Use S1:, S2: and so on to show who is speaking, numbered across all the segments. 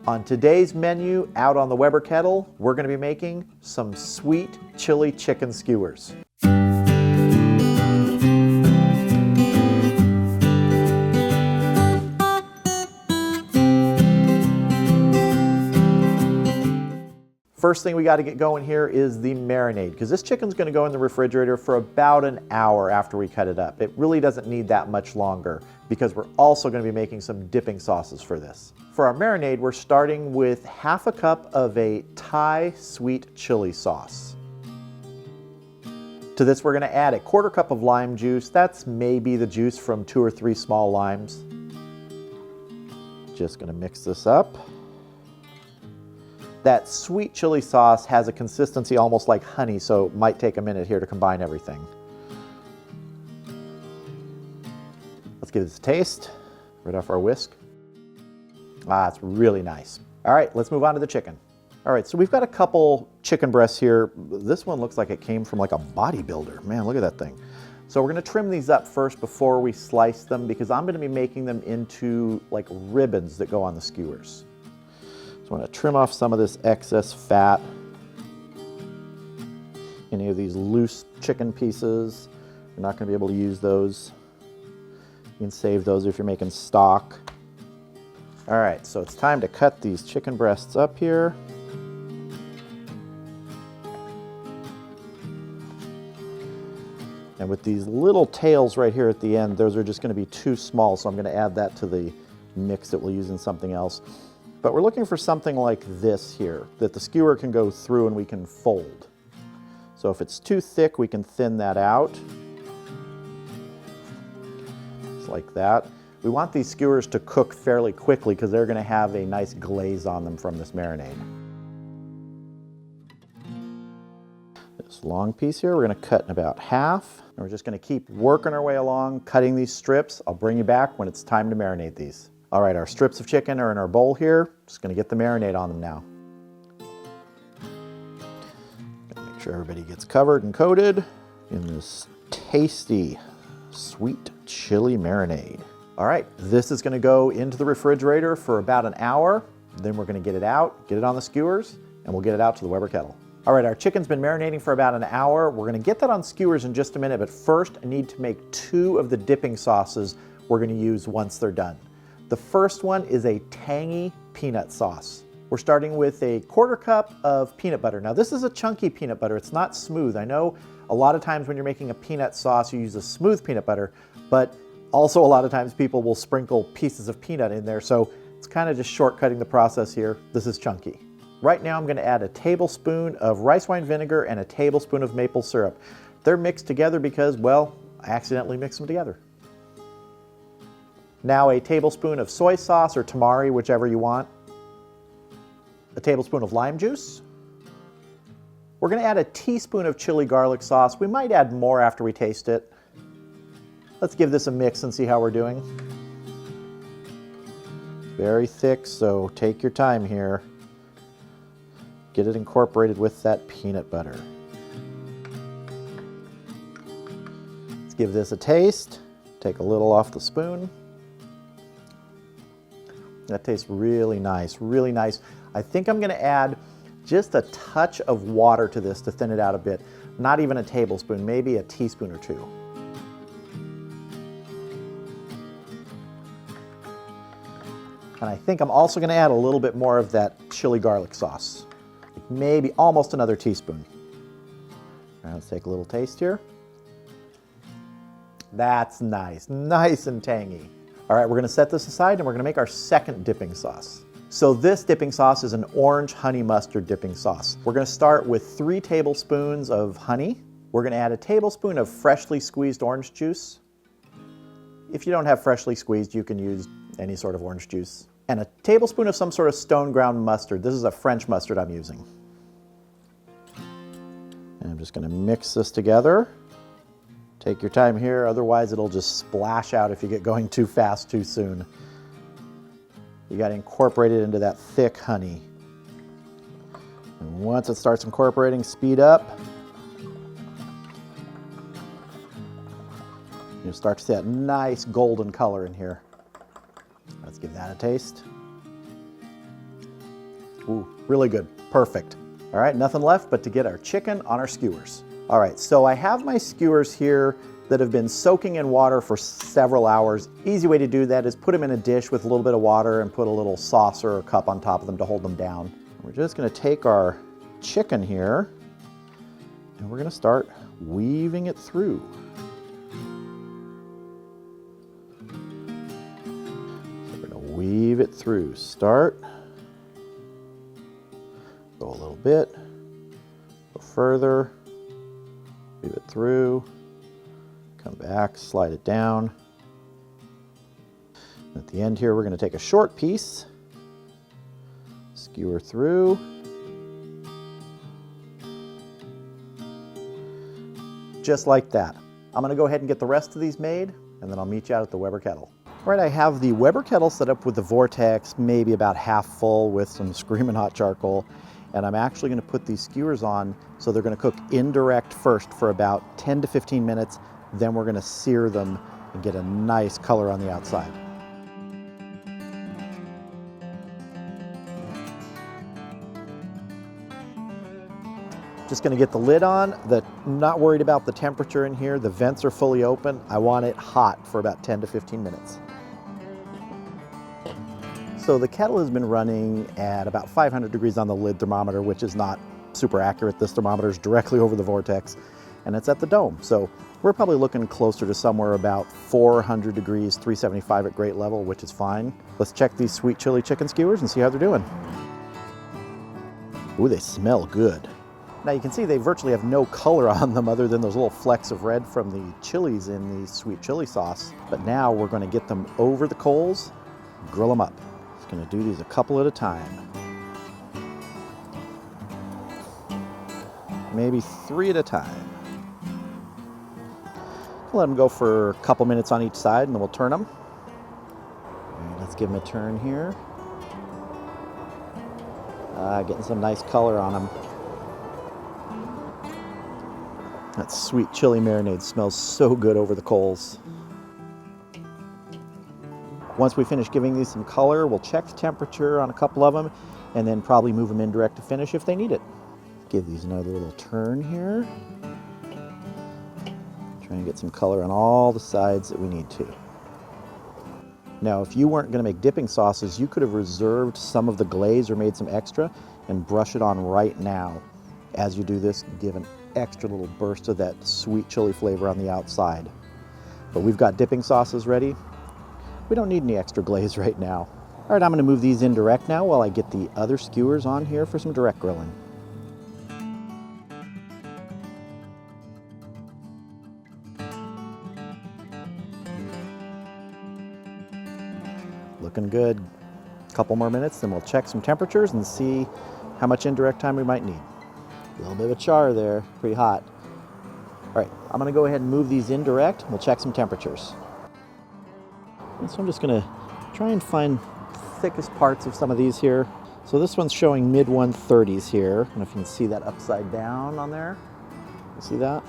S1: On today's menu out on the Weber Kettle, we're going to be making some sweet chili chicken skewers. First thing we got to get going here is the marinade, because this chicken's going to go in the refrigerator for about an hour after we cut it up. It really doesn't need that much longer because we're also going to be making some dipping sauces for this. For our marinade, we're starting with half a cup of a Thai sweet chili sauce. To this, we're going to add a quarter cup of lime juice. That's maybe the juice from 2 or 3 small limes. Just going to mix this up. That sweet chili sauce has a consistency almost like honey, so it might take a minute here to combine everything. Let's give this a taste right off our whisk. Ah, it's really nice. All right, let's move on to the chicken. All right, so we've got a couple chicken breasts here. This one looks like it came from like a bodybuilder. Man, look at that thing. So we're gonna trim these up first before we slice them because I'm gonna be making them into like ribbons that go on the skewers. So I'm going to trim off some of this excess fat. Any of these loose chicken pieces, you're not going to be able to use those. You can save those if you're making stock. All right, so it's time to cut these chicken breasts up here. And with these little tails right here at the end, those are just going to be too small, so I'm going to add that to the mix that we'll use in something else. But we're looking for something like this here, that the skewer can go through and we can fold. So if it's too thick, we can thin that out. Just like that. We want these skewers to cook fairly quickly because they're going to have a nice glaze on them from this marinade. This long piece here, we're going to cut in about half. And we're just going to keep working our way along, cutting these strips. I'll bring you back when it's time to marinate these. All right, our strips of chicken are in our bowl here. Just gonna get the marinade on them now. Gotta make sure everybody gets covered and coated in this tasty, sweet chili marinade. All right, this is gonna go into the refrigerator for about an hour. Then we're gonna get it out, get it on the skewers, and we'll get it out to the Weber Kettle. All right, our chicken's been marinating for about an hour. We're gonna get that on skewers in just a minute, but first I need to make 2 of the dipping sauces we're gonna use once they're done. The first one is a tangy peanut sauce. We're starting with a quarter cup of peanut butter. Now this is a chunky peanut butter, it's not smooth. I know a lot of times when you're making a peanut sauce you use a smooth peanut butter, but also a lot of times people will sprinkle pieces of peanut in there, so it's kind of just shortcutting the process here. This is chunky. Right now I'm going to add a tablespoon of rice wine vinegar and a tablespoon of maple syrup. They're mixed together because, well, I accidentally mixed them together. Now a tablespoon of soy sauce or tamari, whichever you want. A tablespoon of lime juice. We're going to add a teaspoon of chili garlic sauce. We might add more after we taste it. Let's give this a mix and see how we're doing. Very thick, so take your time here. Get it incorporated with that peanut butter. Let's give this a taste. Take a little off the spoon. That tastes really nice, really nice. I think I'm gonna add just a touch of water to this to thin it out a bit. Not even a tablespoon, maybe a teaspoon or 2. And I think I'm also gonna add a little bit more of that chili garlic sauce. Maybe almost another teaspoon. All right, let's take a little taste here. That's nice, nice and tangy. All right, we're gonna set this aside and we're gonna make our second dipping sauce. So this dipping sauce is an orange honey mustard dipping sauce. We're gonna start with 3 tablespoons of honey. We're gonna add a tablespoon of freshly squeezed orange juice. If you don't have freshly squeezed, you can use any sort of orange juice. And a tablespoon of some sort of stone ground mustard. This is a French mustard I'm using. And I'm just gonna mix this together. Take your time here, otherwise it'll just splash out if you get going too fast too soon. You got to incorporate it into that thick honey. And once it starts incorporating, speed up. You'll start to see that nice golden color in here. Let's give that a taste. Ooh, really good, perfect. All right, nothing left but to get our chicken on our skewers. All right, so I have my skewers here that have been soaking in water for several hours. Easy way to do that is put them in a dish with a little bit of water and put a little saucer or cup on top of them to hold them down. We're just gonna take our chicken here and we're gonna start weaving it through. So we're gonna weave it through. Start, go a little bit, go further, weave it through, come back, slide it down. At the end here, we're going to take a short piece, skewer through, just like that. I'm going to go ahead and get the rest of these made, and then I'll meet you out at the Weber Kettle. All right, I have the Weber Kettle set up with the vortex, maybe about half full with some screaming hot charcoal. And I'm actually going to put these skewers on, so they're going to cook indirect first for about 10 to 15 minutes. Then we're going to sear them and get a nice color on the outside. Just going to get the lid on. Not worried about the temperature in here. The vents are fully open. I want it hot for about 10 to 15 minutes. So the kettle has been running at about 500 degrees on the lid thermometer, which is not super accurate. This thermometer is directly over the vortex, and it's at the dome. So we're probably looking closer to somewhere about 400 degrees, 375 at grate level, which is fine. Let's check these sweet chili chicken skewers and see how they're doing. Ooh, they smell good. Now you can see they virtually have no color on them other than those little flecks of red from the chilies in the sweet chili sauce. But now we're going to get them over the coals, grill them up. Just going to do these a couple at a time. Maybe 3 at a time. Let them go for a couple minutes on each side and then we'll turn them. Right, let's give them a turn here. Getting some nice color on them. That sweet chili marinade smells so good over the coals. Once we finish giving these some color, we'll check the temperature on a couple of them and then probably move them indirect to finish if they need it. Give these another little turn here. Try and get some color on all the sides that we need to. Now, if you weren't going to make dipping sauces, you could have reserved some of the glaze or made some extra and brush it on right now. As you do this, give an extra little burst of that sweet chili flavor on the outside. But we've got dipping sauces ready. We don't need any extra glaze right now. All right, I'm going to move these indirect now while I get the other skewers on here for some direct grilling. Looking good. A couple more minutes, then we'll check some temperatures and see how much indirect time we might need. A little bit of a char there, pretty hot. All right, I'm gonna go ahead and move these indirect. We'll check some temperatures. And so I'm just gonna try and find the thickest parts of some of these here. So this one's showing mid 130s here. I don't know if you can see that upside down on there. You see that?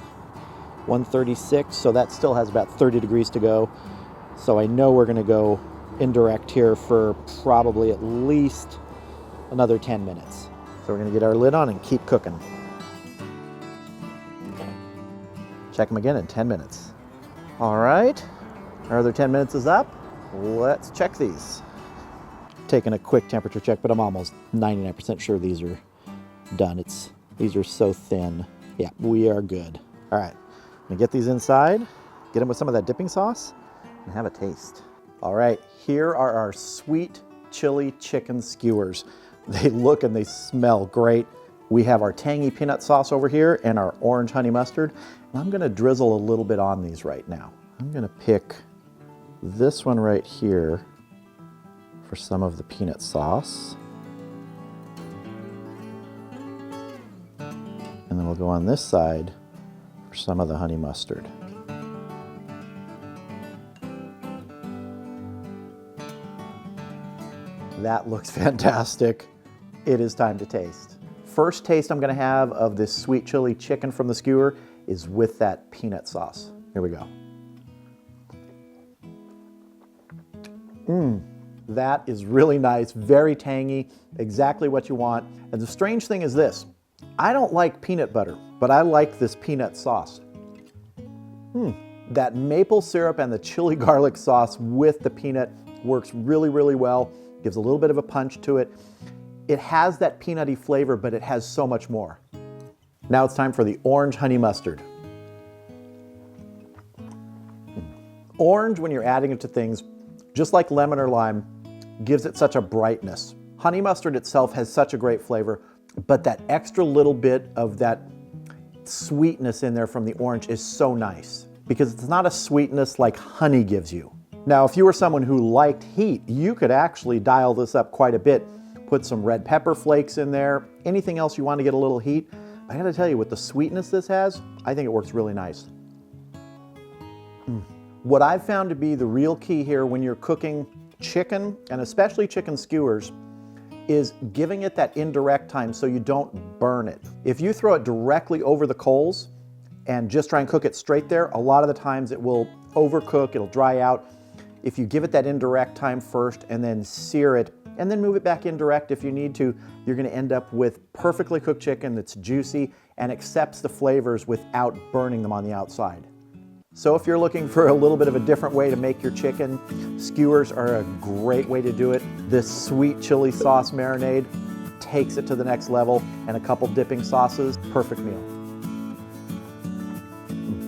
S1: 136, so that still has about 30 degrees to go. So I know we're gonna go indirect here for probably at least another 10 minutes. So we're gonna get our lid on and keep cooking. Check them again in 10 minutes. All right, our other 10 minutes is up. Let's check these. Taking a quick temperature check, but I'm almost 99% sure these are done. These are so thin. Yeah, we are good. All right, I'm gonna get these inside, get them with some of that dipping sauce, and have a taste. All right, here are our sweet chili chicken skewers. They look and they smell great. We have our tangy peanut sauce over here and our orange honey mustard. And I'm gonna drizzle a little bit on these right now. I'm gonna pick this one right here for some of the peanut sauce. And then we'll go on this side for some of the honey mustard. That looks fantastic. It is time to taste. First taste I'm gonna have of this sweet chili chicken from the skewer is with that peanut sauce. Here we go. That is really nice, very tangy, exactly what you want. And the strange thing is this, I don't like peanut butter, but I like this peanut sauce. That maple syrup and the chili garlic sauce with the peanut works really, really well. Gives a little bit of a punch to it. It has that peanutty flavor, but it has so much more. Now it's time for the orange honey mustard. Orange, when you're adding it to things, just like lemon or lime, gives it such a brightness. Honey mustard itself has such a great flavor, but that extra little bit of that sweetness in there from the orange is so nice because it's not a sweetness like honey gives you. Now, if you were someone who liked heat, you could actually dial this up quite a bit. Put some red pepper flakes in there, anything else you want to get a little heat. I gotta tell you, with the sweetness this has, I think it works really nice. What I've found to be the real key here when you're cooking chicken, and especially chicken skewers, is giving it that indirect time so you don't burn it. If you throw it directly over the coals and just try and cook it straight there, a lot of the times it will overcook, it'll dry out. If you give it that indirect time first and then sear it, and then move it back indirect if you need to, you're gonna end up with perfectly cooked chicken that's juicy and accepts the flavors without burning them on the outside. So if you're looking for a little bit of a different way to make your chicken, skewers are a great way to do it. This sweet chili sauce marinade takes it to the next level, and a couple dipping sauces, perfect meal.